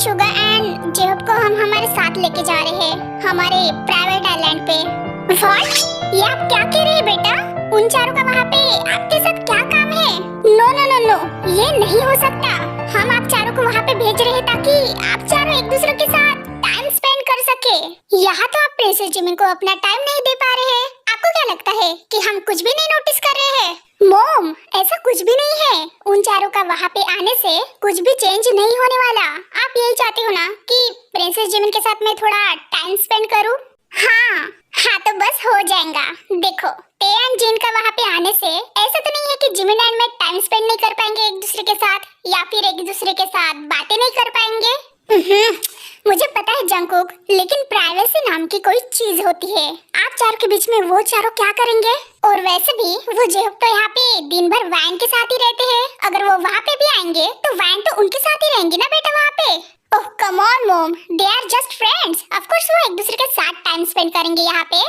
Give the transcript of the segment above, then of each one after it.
Suga and जेहब को हम हमारे साथ लेके जा रहे हैं हमारे प्राइवेट आइलैंड पे। व्हाट? ये आप क्या कह रहे हैं बेटा? उन चारों का वहाँ पे आपके साथ क्या काम है? नो नो नो नो, ये नहीं हो सकता। हम आप चारों को वहाँ पे भेज रहे हैं ताकि आप चारों एक दूसरे के साथ टाइम स्पेंड कर सके। यहाँ तो आप प्रिंसेस जिमिन को अपना टाइम नहीं दे पा रहे हैं। आपको क्या लगता है कि हम कुछ भी नहीं नोटिस कर रहे हैं? मॉम, ऐसा कुछ भी नहीं है। उन चारों का वहाँ पे आने से कुछ भी चेंज नहीं होने वाला। आप यही चाहते हो ना कि प्रिंसेस जिमिन के साथ मैं थोड़ा टाइम स्पेंड करूँ? हाँ तो बस हो जाएगा। देखो, ते एंड जिन का वहाँ पे आने से ऐसा तो नहीं है कि जिमिन एंड मैं टाइम स्पेंड नहीं कर पाएंगे एक दूसरे के साथ, या फिर एक दूसरे के साथ बातें नहीं कर पाएंगे। मुझे पता है जंगकुक, लेकिन प्राइवेसी नाम की कोई चीज होती है। आप चारों के बीच में वो चारों क्या करेंगे? और वैसे भी वो जेहब तो यहाँ पे दिन भर वैन के साथ ही रहते हैं। अगर वो वहाँ पे भी आएंगे तो वैन तो उनके साथ ही रहेंगी ना बेटा वहाँ पे। Oh come on mom, they are just friends. Of course वो एक दूसरे के साथ टाइम स्पेंड करेंगे यहाँ पे।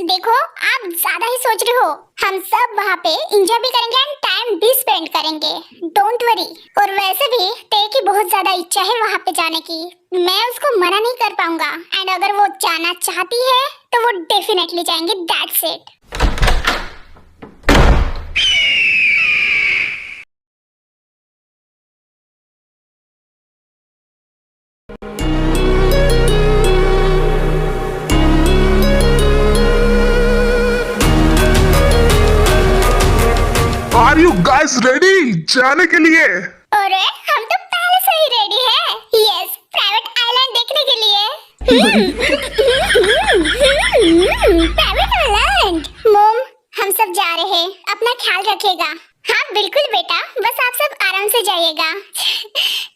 देखो, आप ज्यादा ही सोच रहे हो। हम सब वहाँ पे एंजॉय भी करेंगे एंड टाइम भी स्पेंड करेंगे। Don't worry. और वैसे भी ते की बहुत ज्यादा इच्छा है वहाँ पे जाने की। मैं उसको मना नहीं कर पाऊंगा एंड अगर वो जाना चाहती है तो वो डेफिनेटली जाएंगे। That's it. Are you guys ready जाने के लिए? अरे हम तो पहले से ही रेडी है। यस, प्राइवेट आइलैंड देखने के लिए। Private island. मॉम, हम सब जा रहे हैं, अपना ख्याल रखिएगा। हाँ बिल्कुल बेटा, बस आप सब आराम से जाइएगा।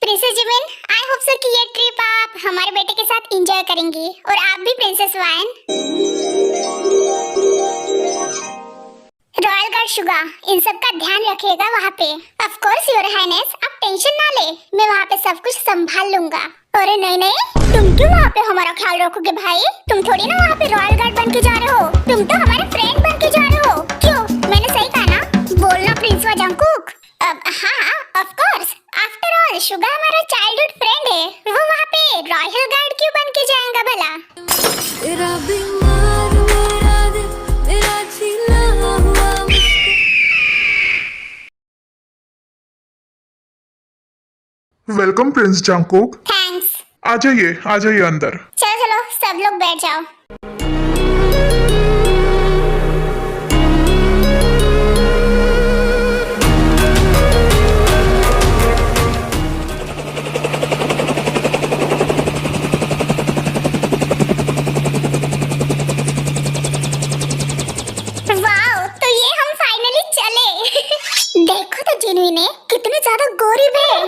Princess Jimin, I hope so कि ये ट्रिप आप हमारे बेटे के साथ एंजॉय करेंगी और आप भी प्रिंसेस वाइन। रॉयल गार्ड शुगा, इन सब का ध्यान रखिएगा वहाँ पे। ऑफ कोर्स योर हाइनेस, आप टेंशन ना ले, मैं वहाँ पे सब कुछ संभाल लूंगा। अरे नहीं नहीं, तुम क्यों वहाँ पे हमारा ख्याल रखोगे भाई? तुम थोड़ी ना वहाँ पे रॉयल गार्ड बन के जा रहे हो, तुम तो हमारे फ्रेंड बन के जा रहे हो। क्यों, मैंने सही कहा ना? बोलना प्रिंस वा जंगकुक। हाँ of course, after all Suga हमारा चाइल्डहुड फ्रेंड है। वो वहाँ पे रॉयल गार्ड क्यों बन के जाएगा भला? Welcome Prince Jungkook. थैंक्स। आ जाइए अंदर। चलो चलो, सब लोग बैठ जाओ। वाओ, तो ये हम फाइनली चले। देखो तो जिनवी ने कितने ज्यादा गरीब है।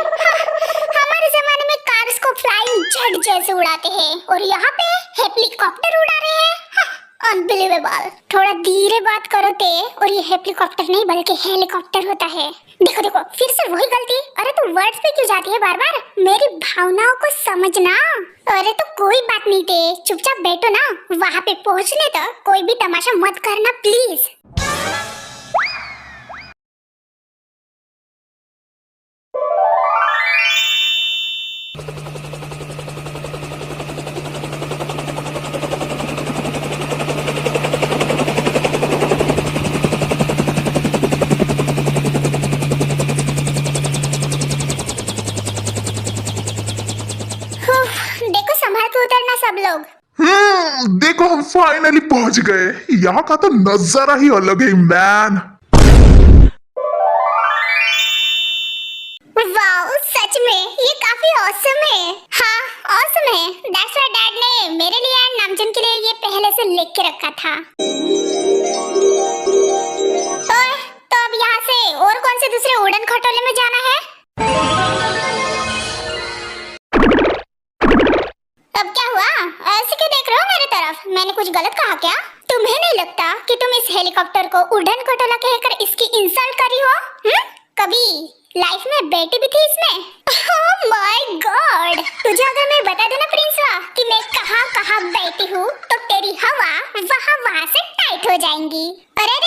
हमारे जमाने में कार्स को फ्लाइंग जेट जैसे उड़ाते हैं और यहाँ पे हेलीकॉप्टर उड़ा रहे हैं। अनबिलीवेबल। थोड़ा धीरे बात करो ते, और ये हेलीकॉप्टर नहीं बल्कि हेलीकॉप्टर होता है। देखो देखो, फिर से वही गलती। अरे तू वर्ड्स पे क्यों जाती है बार बार? मेरी भावनाओं को समझना। अरे तो कोई बात नहीं ते, चुपचाप बैठो ना। वहाँ पे पहुँचने तक कोई भी तमाशा मत करना प्लीज। देखो संभाल के उतरना सब लोग। देखो हम फाइनली पहुंच गए। यहाँ का तो नजारा ही अलग है मैन। वाओ, सच में ये काफी ऑसम है। हाँ ऑसम है। दैट्स व्हाई डैड ने मेरे लिए एंड नामजन के लिए ये पहले से लिख के रखा था। तो अब यहाँ से और कौन से दूसरे उड़न खटोले में जाना है? अब क्या हुआ? ऐसे क्यों देख रहे हो मेरी तरफ? मैंने कुछ गलत कहा क्या? तुम्हें नहीं लगता कि तुम इस हेलीकॉप्टर को उड़न खटोला कहकर इसकी इंसल्ट करी हो? कभी लाइफ में बैठी भी थी इसमें? ओह माय गॉड, तुझे अगर मैं बता दूं ना प्रिंसवा कि मैं कहाँ बैठी हूँ तो तेरी हवा वहाँ से टाइट हो जाएंगी। अरे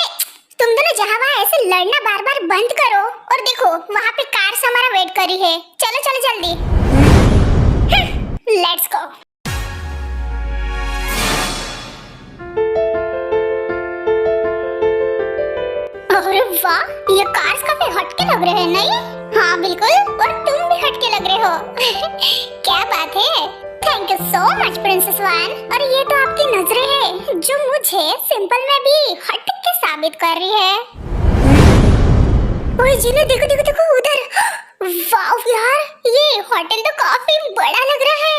तुम दोनों जहाँ वहाँ ऐसे लड़ना बार बार बंद करो। और देखो वहाँ पे कार्स हमारा वेट कर रही है। चलो चलो जल्दी। Let's go. अरे वाह, ये कार्स काफी हटके लग रहे हैं नहीं? हाँ बिल्कुल, और तुम भी हटके लग रहे हो। क्या बात है। Thank you so much princess one. और ये तो आपकी नजरें हैं जो मुझे सिंपल में भी हटके साबित कर रही है। ओए जिन्हें देखो देखो देखो उधर। वाव यार, ये होटल तो काफी बड़ा लग रहा है।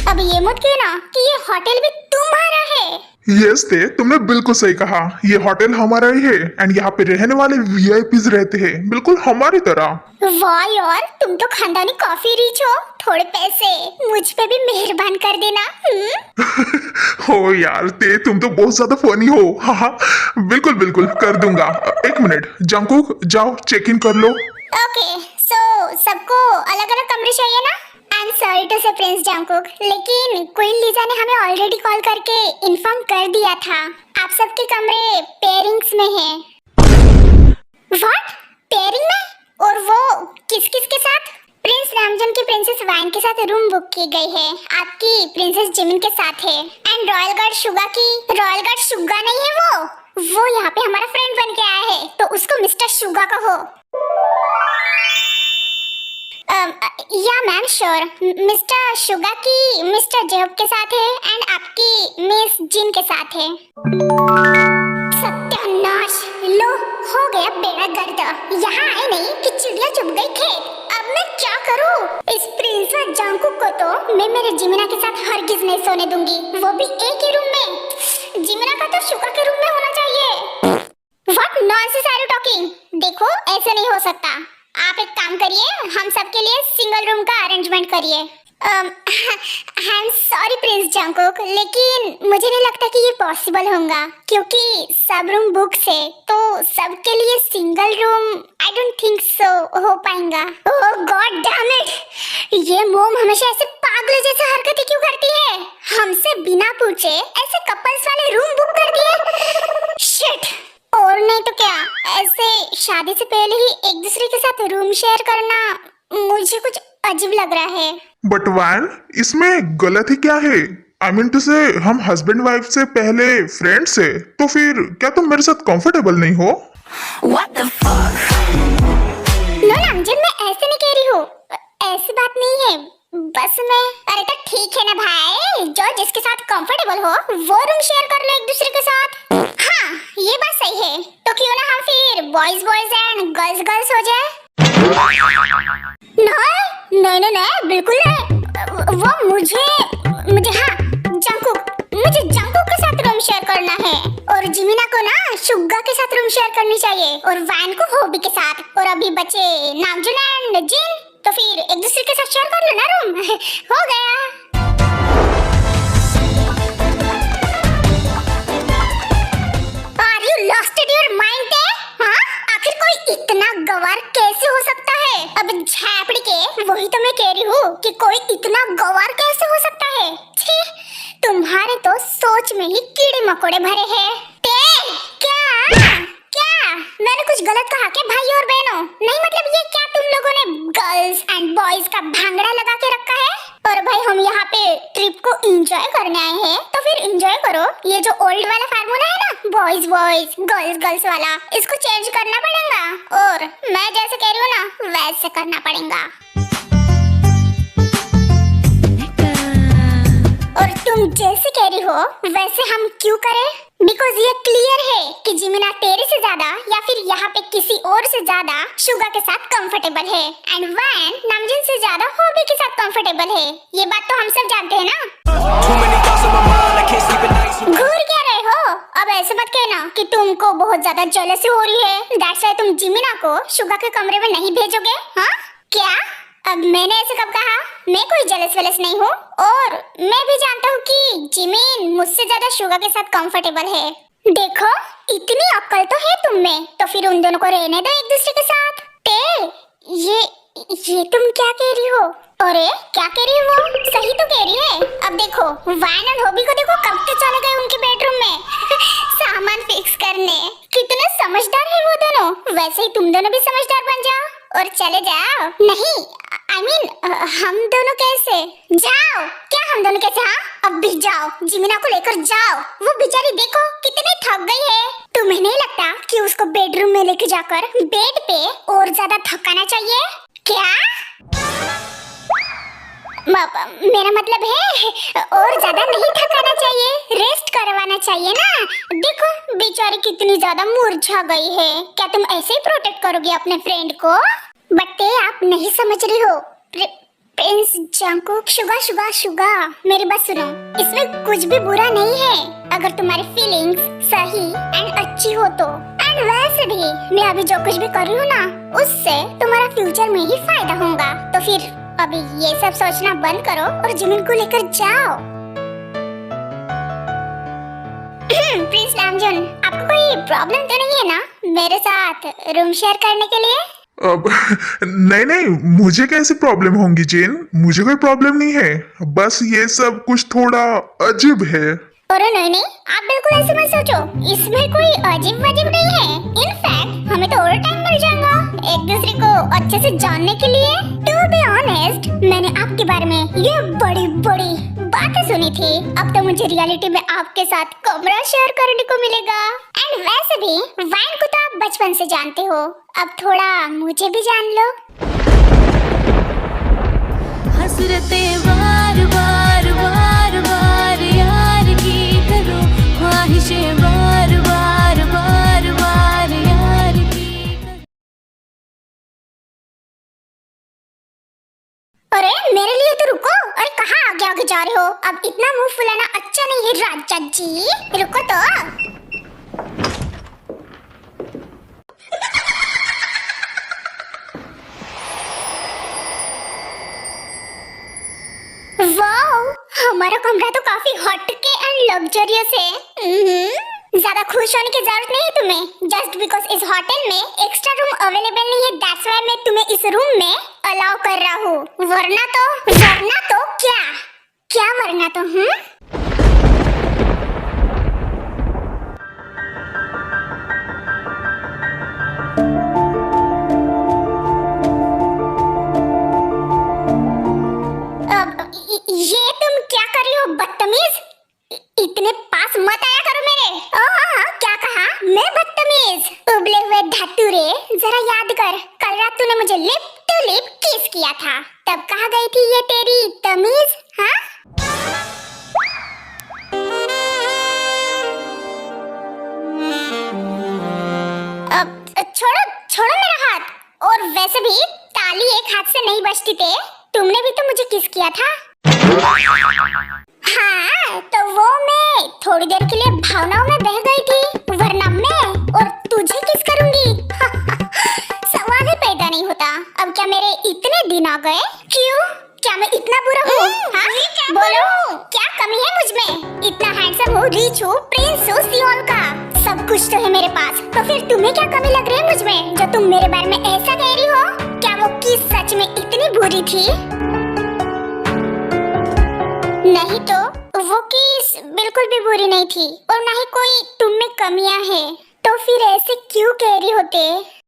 अब ये मत कहना कि ये होटल भी तुम्हारा है। यस ते, तुमने बिल्कुल सही कहा। ये होटल हमारा ही है एंड यहाँ पे रहने वाले वीआईपीज रहते हैं बिल्कुल हमारी तरह। वाह यार, तुम तो खानदानी काफी रिच हो। थोड़े पैसे मुझ पे भी मेहरबान कर देना। हो यार ते, तुम तो बहुत ज्यादा फनी हो। हाँ हाँ, बिल्कुल बिल्कुल कर दूंगा। एक मिनट जंकुक, जाओ चेक इन कर लो। ओके, सो सबको अलग अलग कमरे चाहिए ना? आई एम सॉरी टू से प्रिंस जंकुक, लेकिन क्वीन लीजा ने हमें ऑलरेडी कॉल करके इन्फॉर्म कर दिया था आप सबके कमरे पेयरिंग्स में हैं। व्हाट? पेयरिंग में? और वो किस किस के साथ? प्रिंस रामजन की प्रिंसेस वाइन के साथ रूम बुक की गई है, आपकी प्रिंसेस जिमिन के साथ है, एंड रॉयल गार्ड शुगा की। रॉयल गार्ड शुगा नहीं है वो यहाँ पे हमारा फ्रेंड बन के आया है, तो उसको मिस्टर शुगा कहो। या मैम श्योर, मिस्टर शुगा की मिस्टर जेब के साथ है एंड आपकी मिस जिन के साथ है। सत्यानाश, लो हो गया बेड़ा गर्द। यहाँ आए नहीं कि चिड़िया चुप गई खेत। अब मैं क्या करूँ? इस प्रिंस जंकुक को तो मैं मेरे जिमिना के साथ हरगिज नहीं सोने दूंगी, वो भी एक ही रूम में। जिमिना का तो शुगा के रूम में होना चाहिए। What nonsense are you talking? देखो ऐसे नहीं हो सकता। आप एक काम करिए, हम सबके लिए सिंगल रूम का अरेंजमेंट करिए। I am sorry Prince Jungkook, लेकिन मुझे नहीं लगता कि ये पॉसिबल होगा, क्योंकि सब रूम बुक है, तो सबके लिए single room I don't think so हो पाएगा। ओह गॉड डैम इट, ये मोम हमेशा ऐसे पागल जैसे हरकतें क्यों करती है? हमसे बिना पूछे ऐसे कपल्स वाले रूम बुक कर दिए। शिट, और नहीं तो क्या, ऐसे शादी से पहले ही एक दूसरे के साथ रूम शेयर करना मुझे कुछ अजीब लग रहा है। बट वैन, इसमें गलत ही क्या है? आई मीन टू से, हम हस्बैंड वाइफ से पहले फ्रेंड्स है, तो फिर क्या तुम मेरे साथ कंफर्टेबल नहीं हो? What the fuck? नो नामजन, मैं ऐसे नहीं कह रही हूँ, ऐसी बात नहीं है। बस मैं, अरे तो ठीक है ना भाई, जो जिसके साथ कंफर्टेबल हो वो रूम शेयर कर लो एक दूसरे के साथ। हाँ ये बात सही है, तो क्यों ना हम फिर boys boys and girls girls हो जाए। नहीं नहीं नहीं, बिल्कुल नहीं। वो मुझे हाँ मुझे जंकुक के साथ रूम शेयर करना है, और जिमिना को ना शुगा के साथ रूम शेयर करनी चाहिए, और वैन को होबी के साथ, और अभी बचे नामजुन एंड जिन, तो फिर एक दूसरे के साथ शेयर कर लो ना रूम। हो गया। Are you lost in your mind? हाँ, आखिर कोई इतना गवार कैसे हो सकता है? अब झापड़ी के, वही तो मैं कह रही हूँ कि कोई इतना गवार कैसे हो सकता है? छी, तुम्हारे तो सोच में ही कीड़े मकोड़े भरे हैं। क्या मैंने कुछ गलत कहा क्या भाई और बहनों? नहीं मतलब ये क्या तुम लोगों ने गर्ल्स एंड बॉयज का भांगड़ा लगा के रखा है? और भाई हम यहाँ पे ट्रिप को एंजॉय करने आए हैं, तो फिर एंजॉय करो। ये जो ओल्ड वाला फार्मूला है ना, बॉयज बॉयज गर्ल्स गर्ल्स वाला, इसको चेंज करना पड़ेगा, और मैं जैसे कह रही हूँ ना वैसे करना पड़ेगा। और तुम जैसे कह रही हो वैसे हम क्यों करें? बिकॉज ये क्लियर है कि जिमिना तेरे से ज्यादा या फिर यहाँ पे किसी और से ज्यादा शुगा के साथ कंफर्टेबल है, एंड वैन नामजिन से ज्यादा हॉबी के साथ कंफर्टेबल है। ये बात तो हम सब जानते हैं ना। घूर क्या रहे हो? अब ऐसे मत कहना कि तुमको बहुत ज्यादा जेलसी हो रही है, दैट्स व्हाई तुम जिमिना को शुगा के कमरे में नहीं भेजोगे। हाँ क्या? अब मैंने ऐसे कब कहा? मैं कोई जेलस वेलस नहीं हूँ, और मैं भी जानता हूँ कि जिमिन मुझसे ज्यादा शुगा के साथ कंफर्टेबल है। देखो इतनी अक्ल तो है तुम में, तो फिर उन दोनों को रहने दो एक दूसरे के साथ। ये तुम क्या कह रही हो? अरे क्या कह रही हो? वो सही तो कह रही है। अब देखो वैन और हॉबी को देखो, कब के चले गए उनके बेडरूम में। करने। कितने समझदार है वो दोनों। वैसे ही तुम दोनों भी समझदार बन जाओ और चले जाओ। नहीं I mean, हम दोनों कैसे जाओ? क्या हम दोनों कैसे? हाँ अब भी जाओ, जिमिना को लेकर जाओ। वो बेचारी देखो कितनी थक गई है। तुम्हें नहीं लगता कि उसको बेडरूम में लेके जाकर बेड पे और ज्यादा थकाना चाहिए क्या? मेरा मतलब है और ज्यादा नहीं थकाना चाहिए, रेस्ट करवाना चाहिए ना। देखो बेचारी कितनी ज्यादा मुरझा गई है। क्या तुम ऐसे ही प्रोटेक्ट करोगे अपने फ्रेंड को? बट आप नहीं समझ रही हो प्रिंस जंकुक। शुगा मेरी बात सुनो, इसमें कुछ भी बुरा नहीं है अगर तुम्हारी फीलिंग्स सही एंड अच्छी हो तो। एंड वैसे भी मैं अभी जो कुछ भी कर रही हूँ ना, उससे तुम्हारा फ्यूचर में ही फायदा होगा। तो फिर अभी ये सब सोचना बंद करो और जिमिन को लेकर जाओ। प्रिंस नामजून, आपको कोई प्रॉब्लम तो नहीं है ना मेरे साथ रूम शेयर करने के लिए? अब नहीं, मुझे कैसे प्रॉब्लम होंगी जेन? मुझे कोई प्रॉब्लम नहीं है, बस ये सब कुछ थोड़ा अजीब है। अरे नहीं, आप बिल्कुल ऐसे मत सोचो। इसमें कोई अजीब वजीब नहीं है। इनफैक्ट हमें तो और टाइम मिल जाएगा एक दूसरे को अच्छे से जानने के लिए। टू बी ऑनेस्ट, मैंने आपके बारे में ये बड़ी बातें सुनी थी। अब तो मुझे रियलिटी में आपके साथ कमरा शेयर करने को मिलेगा। एंड वैसे भी वाइन को तो आप बचपन से जानते हो, अब थोड़ा मुझे भी जान लो। हसरतें बार बार बार बार यार की करो, ख्वाहिशें बार बार बार बार यार की करो। अरे मेरे लिए तो रुको। अरे कहाँ आगे जा रहे हो? अब इतना मुंह फुलाना अच्छा नहीं है राजा जी, रुको तो। वाओ, हमारा कमरा तो काफी हटके एंड लग्जरियस है। ज्यादा खुश होने की जरूरत नहीं है तुम्हें। जस्ट बिकॉज इस होटल में एक्स्ट्रा रूम अवेलेबल नहीं है, दैट्स व्हाई मैं तुम्हें इस रूम में अलाउ कर रहा हूँ। वरना तो क्या वरना तो ये तुम क्या कर रही हो बदतमीज? इतने पास मत आया करो मेरे। क्या कहा? मैं बदतमीज? उबले हुए धतूरे, जरा याद कर, कल रात तूने मुझे लिप टू लिप किस किया था, तब कहाँ गई थी ये तेरी तमीज? हाँ छोड़ो मेरा हाथ। और वैसे भी ताली एक हाथ से नहीं बजती थे। तुमने भी तो मुझे किस किया था। हाँ तो वो मैं थोड़ी देर के लिए भावनाओं में बह गई थी, वरना मैं और तुझे किस करूंगी? सवाल ही पैदा नहीं होता। अब क्या मेरे इतने दिन आ गए? क्यों? क्या मैं इतना बुरा हूँ? हाँ बोलो, क्या कमी है मुझ में? इतना हैंडसम हूँ, रिच हूँ, प्रिंस हूँ सियोल का, सब कुछ तो है मेरे पास। तो फिर तुम्हें क्या कमी लग रही है मुझ में जो तुम मेरे बारे में ऐसा कह रही हो? क्या वो किस सच में इतनी बुरी थी? नहीं तो वो किस बिल्कुल भी बुरी नहीं थी, और ना ही कोई तुम में कमियां हैं। तो फिर ऐसे क्यों कह रही होते?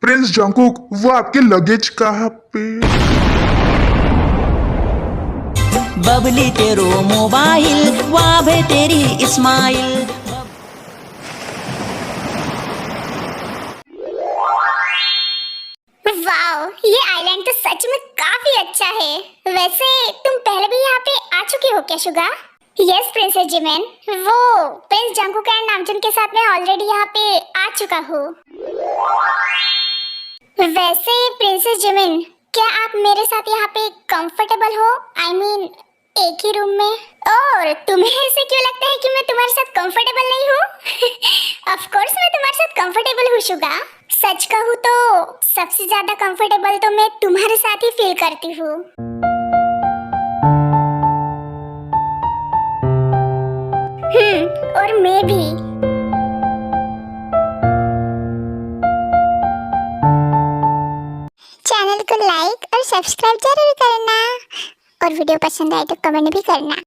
प्रिंस जंकुक, वो आपके लगेज कहाँ पे? बबली तेरो मोबाइल, वाह भे तेरी स्माइल। वाओ, ये आइलैंड तो सच में काफी अच्छा है। वैसे तुम पहले भी यहाँ पे आ चुके हो क्या शुगा? यस प्रिंसेस जिमिन, वो प्रिंस जंकुक एंड नामजून के साथ मैं ऑलरेडी यहाँ पे आ चुका हूँ। वैसे प्रिंसेस जिमिन, क्या आप मेरे साथ यहाँ पे कंफर्टेबल हो? I mean, एक ही रूम में? और तुम्हें ऐसे क्यों लगता है कि मैं तुम्हारे साथ कंफर्टेबल नहीं हूँ? ऑफ कोर्स मैं तुम्हारे साथ कंफर्टेबल हूँ शुगा। सच कहूँ तो सबसे ज्यादा कंफर्टेबल तो मैं तुम्हारे साथ ही फील करती हूँ। और मैं भी। चैनल को लाइक और सब्सक्राइब जरूर करना और वीडियो पसंद आए तो कमेंट भी करना।